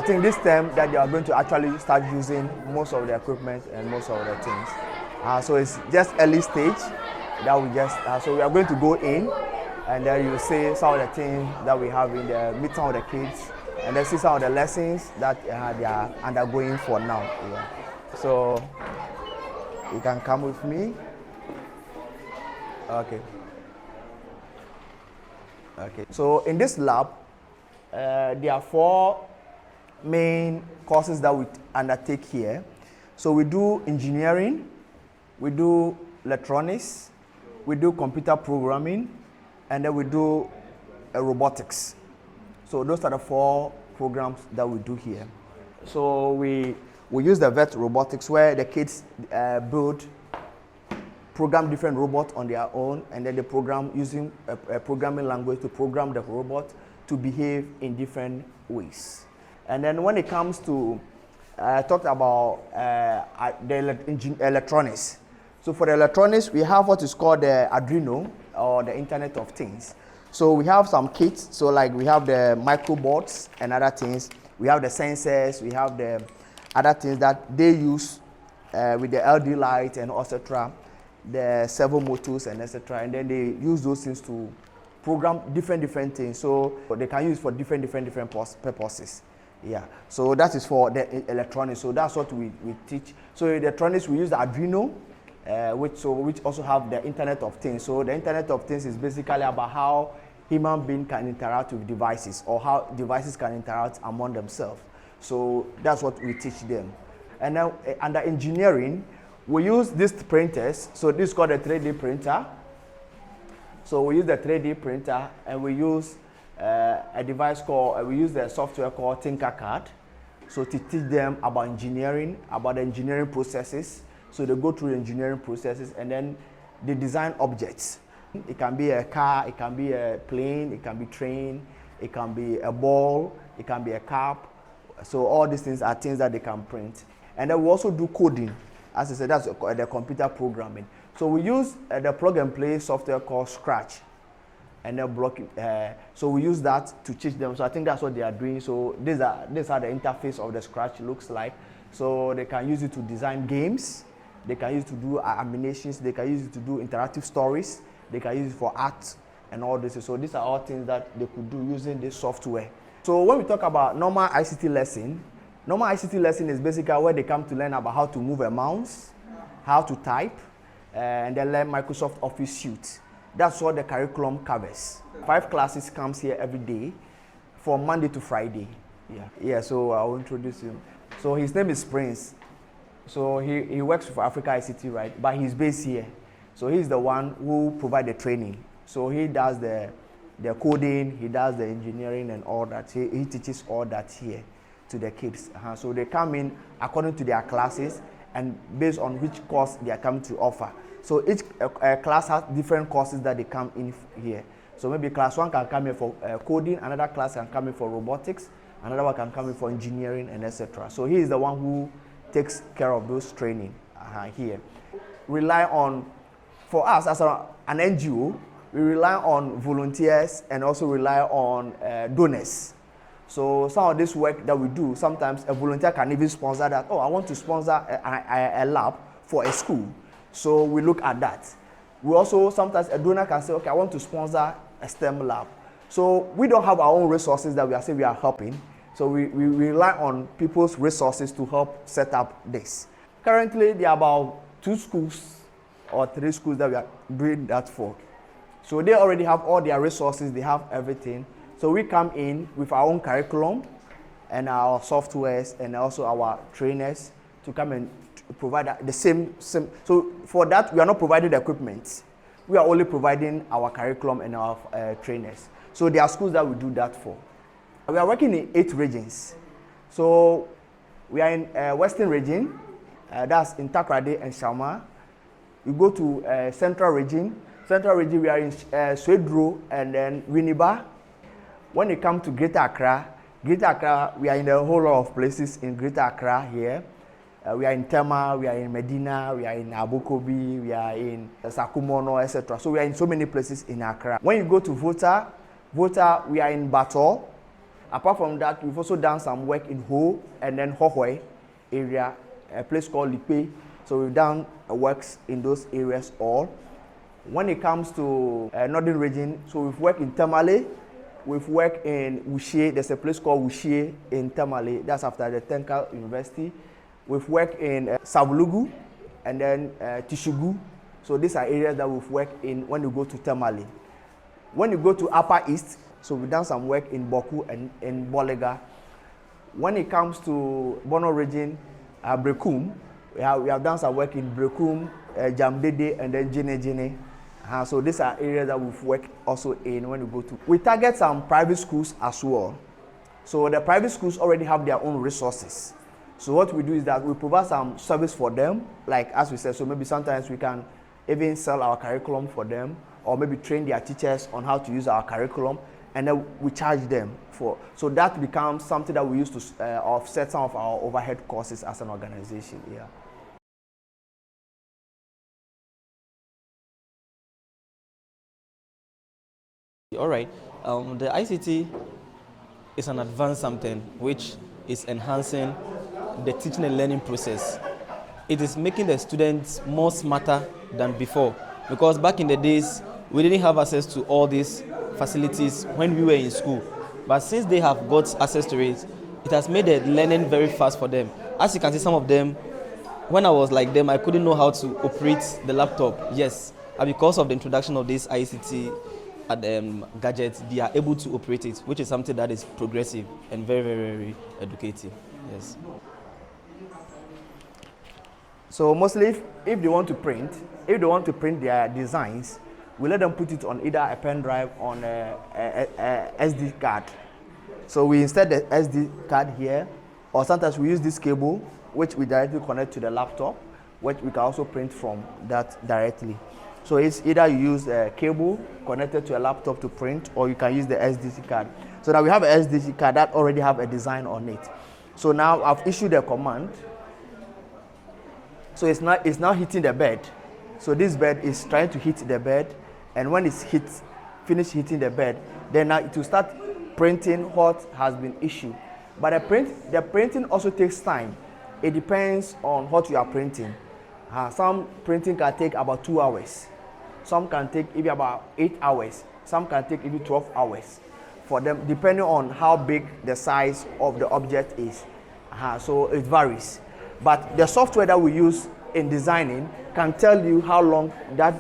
think this term that they are going to actually start using most of the equipment and most of the things. So it's just early stage that we just, so we are going to go in and then you see some of the things that we have in there, meet some of the kids, and then see some of the lessons that they are undergoing for now. Yeah. So you can come with me. Okay. Okay. So in this lab, there are 4 main courses that we undertake here. So we do engineering, we do electronics, we do computer programming, and then we do robotics. So those are the 4 programs that we do here. So we use the VET robotics where the kids program different robots on their own, and then they program using a programming language to program the robot to behave in different ways. And then when it comes to, I talked about the electronics. So for the electronics, we have what is called the Arduino, or the Internet of Things. So we have some kits, so like we have the microboards and other things. We have the sensors, we have the other things that they use with the LED light and etc. The servo motors and etc. And then they use those things to program different things. So they can use for different purposes. Yeah. So that is for the electronics. So that's what we teach. So in electronics we use the Arduino, which also have the Internet of Things. So the Internet of Things is basically about how human beings can interact with devices, or how devices can interact among themselves. So that's what we teach them. And now under engineering, we use these printers. So this is called a 3D printer. So we use the 3D printer, and we use a device called, we use the software called Tinkercad. So to teach them about engineering, about the engineering processes. So they go through the engineering processes, and then they design objects. It can be a car, it can be a plane, it can be train, it can be a ball, it can be a cup. So all these things are things that they can print. And then we also do coding. As I said, that's the computer programming. So we use the plug and play software called Scratch. And then so we use that to teach them. So I think that's what they are doing. So these are the interface of the Scratch looks like. So they can use it to design games. They can use it to do animations. They can use it to do interactive stories. They can use it for art and all this. So these are all things that they could do using this software. So when we talk about normal ICT lesson is basically where they come to learn about how to move a mouse, how to type, and then learn Microsoft Office Suite. That's what the curriculum covers. 5 classes comes here every day from Monday to Friday. Yeah, so I'll introduce him. So his name is Prince. So he works for Africa ICT, right? But he's based here. So he's the one who provides the training. So he does the coding, he does the engineering and all that. He teaches all that here to the kids. So they come in according to their classes and based on which course they are coming to offer. So each class has different courses that they come in here. So maybe class 1 can come in for coding, another class can come in for robotics, another one can come in for engineering and etc. So he is the one who takes care of those training here. Rely on, for us as an NGO, we rely on volunteers and also rely on donors. So some of this work that we do, sometimes a volunteer can even sponsor that. Oh, I want to sponsor a lab for a school. So we look at that. We also, sometimes a donor can say, okay, I want to sponsor a STEM lab. So we don't have our own resources that we are saying we are helping. So we rely on people's resources to help set up this. Currently, there are about 2 schools or 3 schools that we are doing that for. So they already have all their resources, they have everything. So we come in with our own curriculum and our softwares and also our trainers to come and provide the same. So for that, we are not providing the equipment. We are only providing our curriculum and our trainers. So there are schools that we do that for. We are working in 8 regions. So we are in Western region, that's in Takoradi and Shama. We go to Central region. Central region, we are in Swedru and then Winneba. When it comes to Greater Accra, we are in a whole lot of places in Greater Accra here. We are in Teiman, we are in Medina, we are in Abokobi, we are in Sakumono, etc. So we are in so many places in Accra. When you go to Volta, we are in Bato. Apart from that, we've also done some work in Ho and then Hohoi area, a place called Lipe. So we've done works in those areas all. When it comes to northern region, so we've worked in Tamale, we've worked in Wuxie. There's a place called Wuxie in Tamale. That's after the Tenka University. We've worked in Savulugu and then Tishugu. So these are areas that we've worked in when you go to Tamale. When you go to Upper East, so we've done some work in Boku and in Bolega. When it comes to Bono region, Brekum, we have done some work in Brekum, Jamdede, and then Jene. So these are areas that we've worked also in when we go to. We target some private schools as well. So the private schools already have their own resources. So what we do is that we provide some service for them, like as we said, so maybe sometimes we can even sell our curriculum for them, or maybe train their teachers on how to use our curriculum, and then we charge them for. So that becomes something that we use to offset some of our overhead costs as an organization. Yeah. All right. The ICT is an advanced something which is enhancing the teaching and learning process. It is making the students more smarter than before, because back in the days we didn't have access to all these facilities when we were in school. But since they have got access to it, it has made the learning very fast for them. As you can see, some of them, when I was like them, I couldn't know how to operate the laptop. Yes, and because of the introduction of this ICT gadgets, they are able to operate it, which is something that is progressive and very, very, very educative. Yes. So mostly, if they want to print their designs, we let them put it on either a pen drive on a SD card. So we insert the SD card here, or sometimes we use this cable, which we directly connect to the laptop, which we can also print from that directly. So it's either you use a cable connected to a laptop to print, or you can use the SD card. So now we have an SD card that already have a design on it. So now I've issued a command. So it's now hitting the bed. So this bed is trying to hit the bed, and when it's finished hitting the bed, then now it will start printing what has been issued. But the printing also takes time. It depends on what you are printing. Some printing can take about 2 hours. Some can take even about 8 hours. Some can take even 12 hours for them, depending on how big the size of the object is. So it varies. But the software that we use in designing can tell you how long that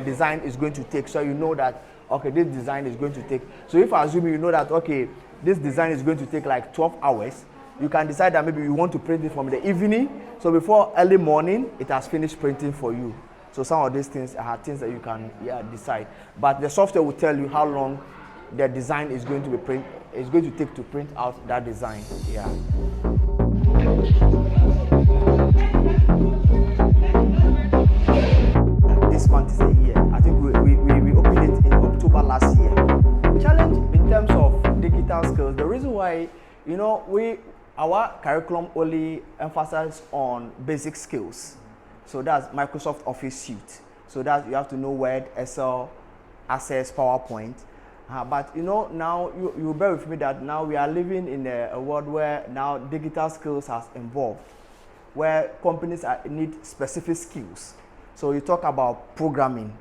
design is going to take. So you know that, okay, this design is going to take. So if I assume you know that, okay, this design is going to take like 12 hours, you can decide that maybe you want to print it from the evening. So before early morning, it has finished printing for you. So some of these things are things that you can decide. But the software will tell you how long the design is going to take to print out that design. Yeah. This month is a year. I think we opened it in October last year. Challenge in terms of digital skills. The reason why, our curriculum only emphasizes on basic skills. So that's Microsoft Office Suite. So that you have to know Word, Excel, Access, PowerPoint. But now you bear with me that now we are living in a world where now digital skills has evolved, where companies need specific skills. So you talk about programming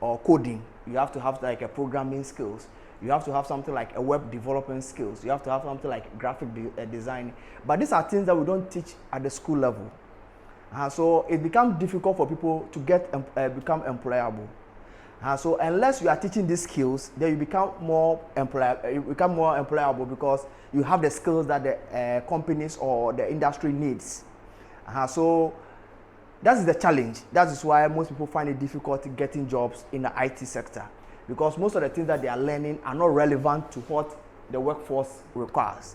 or coding, you have to have like a programming skills. You have to have something like a web development skills. You have to have something like graphic design. But these are things that we don't teach at the school level. So it becomes difficult for people to become employable. So unless you are teaching these skills, then you become more employable because you have the skills that the companies or the industry needs. So that is the challenge. That is why most people find it difficult getting jobs in the IT sector, because most of the things that they are learning are not relevant to what the workforce requires.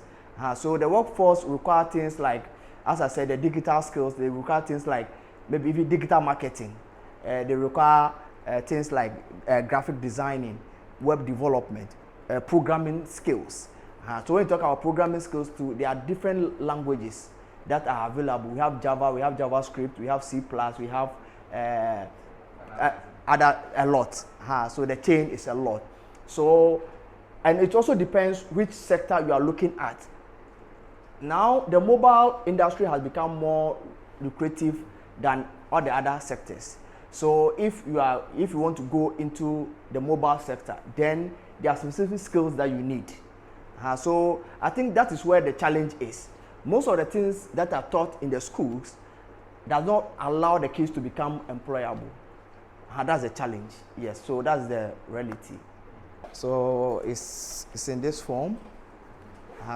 So the workforce requires things like, as I said, the digital skills. They require things like maybe even digital marketing. They require things like graphic designing, web development, programming skills. So when you talk about programming skills too, there are different languages that are available. We have Java, we have JavaScript, we have C++, we have a lot. So the chain is a lot. So And it also depends which sector you are looking at. Now, the mobile industry has become more lucrative than all the other sectors. So if you want to go into the mobile sector, then there are specific skills that you need. So I think that is where the challenge is. Most of the things that are taught in the schools does not allow the kids to become employable. That's a challenge. Yes, so that's the reality. So it's in this form.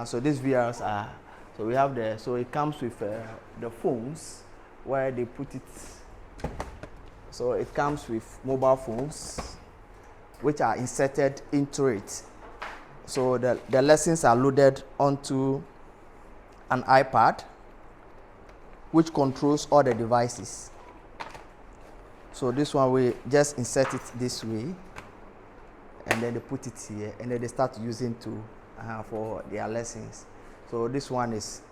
So these VRs are, so we have so it comes with the phones where they put it. So it comes with mobile phones which are inserted into it. So the lessons are loaded onto an iPad which controls all the devices. So this one, we just insert it this way, and then they put it here, and then they start using for their lessons. So this one is,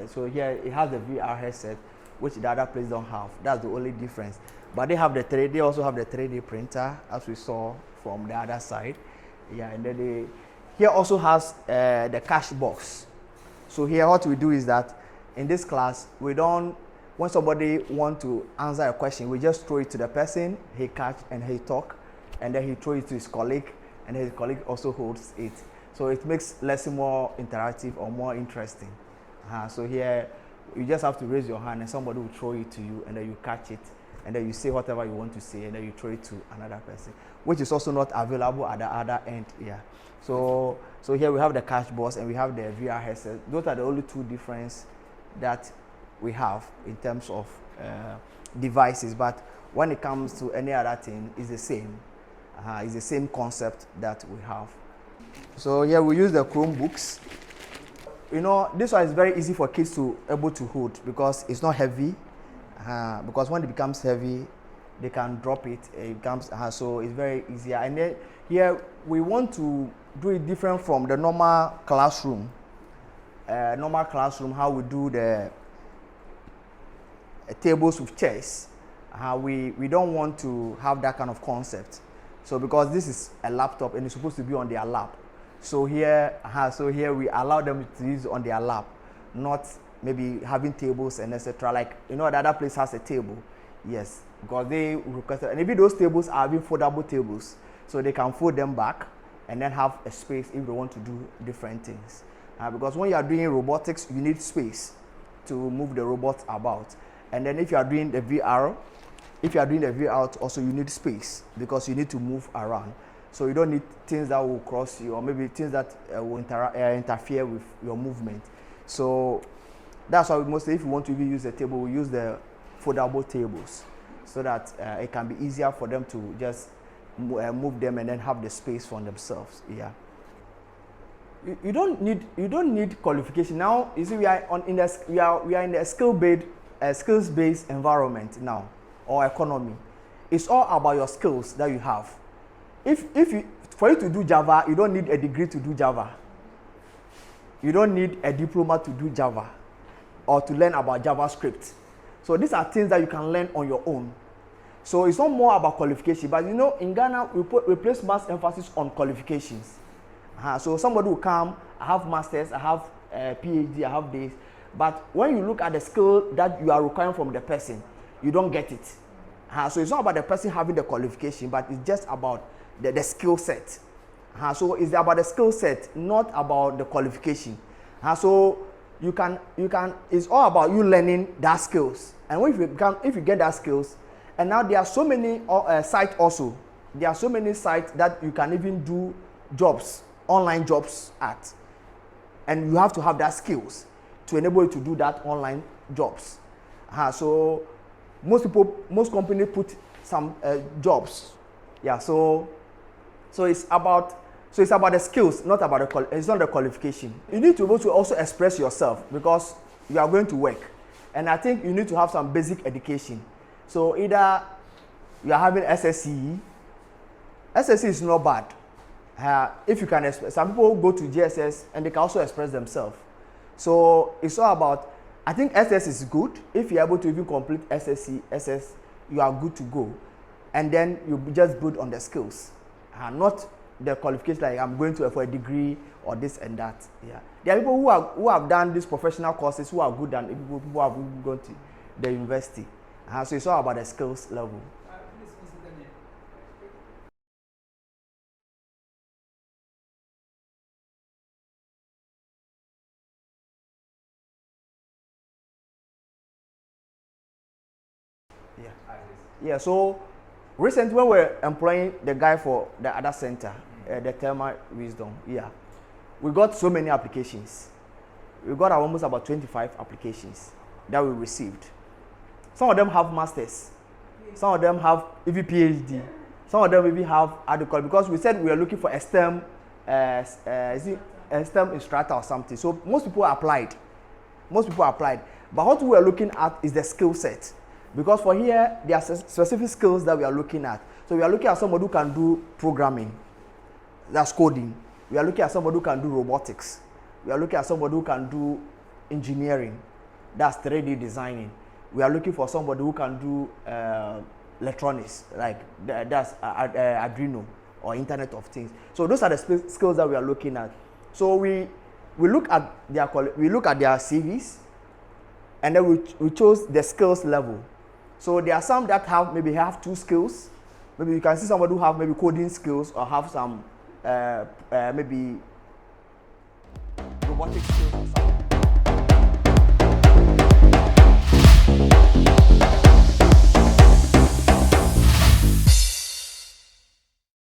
so here it has the VR headset, which the other place don't have. That's the only difference. But they have they also have the 3D printer, as we saw from the other side. Yeah, and then here also has the cash box. So here what we do is that in this class, we don't, when somebody wants to answer a question, we just throw it to the person, he catch and he talk, and then he throw it to his colleague, and his colleague also holds it. So it makes lesson more interactive or more interesting. So here, you just have to raise your hand and somebody will throw it to you, and then you catch it, and then you say whatever you want to say, and then you throw it to another person, which is also not available at the other end. Yeah. So here we have the cash box and we have the VR headset. Those are the only two differences that we have in terms of devices. But when it comes to any other thing, it's the same. It's the same concept that we have. So here we use the Chromebooks. You know, this one is very easy for kids to able to hold because it's not heavy. Because when it becomes heavy, they can drop it. It becomes so it's very easy. And then here we want to do it different from the normal classroom. How we do the tables with chairs. We don't want to have that kind of concept. So because this is a laptop and it's supposed to be on their lap. So here we allow them to use on their lap, not maybe having tables and etc. Like, you know, the other place has a table. Yes, because they requested, and maybe those tables are having foldable tables, so they can fold them back and then have a space if they want to do different things. Because when you are doing robotics, you need space to move the robot about. And then if you are doing the VR, also you need space because you need to move around. So you don't need things that will cross you or maybe things that will interfere with your movement. So that's why mostly if you want to even use a table, we use the foldable tables so that it can be easier for them to just move them and then have the space for themselves. Yeah. You don't need qualification now. You see, we are in a skills-based environment now, or economy. It's all about your skills that you have. For you to do Java, you don't need a degree to do Java. You don't need a diploma to do Java or to learn about JavaScript. So these are things that you can learn on your own. So it's not more about qualification, but you know, in Ghana, we place mass emphasis on qualifications. So somebody will come, I have masters, I have PhD, I have this. But when you look at the skill that you are requiring from the person, you don't get it. So it's not about the person having the qualification, but it's just about the skill set. So it's about the skill set, not about the qualification. So you can, it's all about you learning that skills. And if you get that skills, and now there are so many sites also. There are so many sites that you can even do jobs, online jobs at. And you have to have that skills to enable you to do that online jobs. So most companies put some jobs. Yeah, so it's about the skills, not about it's not the qualification. You need to be able to also express yourself because you are going to work. And I think you need to have some basic education. So either you are having SSCE. SSCE is not bad. If you can express, some people go to GSS and they can also express themselves. So it's all about, I think SS is good. If you're able to even complete SSC, SS, you are good to go. And then you just build on the skills. Not the qualification, like I'm going to for a degree or this and that. Yeah, there are people who have done these professional courses who are good than people who have gone to the university. So it's all about the skills level. Yeah. Yeah. So recently, when we're employing the guy for the other center, the Teiman Wisdom, yeah, we got so many applications. We got almost about 25 applications that we received. Some of them have masters, some of them have even PhD, some of them even have adequate, because we said we are looking for a STEM, a STEM instructor or something. So most people applied. But what we are looking at is the skill set. Because for here, there are specific skills that we are looking at. So we are looking at somebody who can do programming, that's coding. We are looking at somebody who can do robotics. We are looking at somebody who can do engineering, that's 3D designing. We are looking for somebody who can do electronics, like that's Arduino or Internet of Things. So those are the skills that we are looking at. So we look at their CVs, and then we chose the skills level. So there are some that maybe have 2 skills. Maybe you can see somebody who have maybe coding skills or have some maybe robotic skills or something.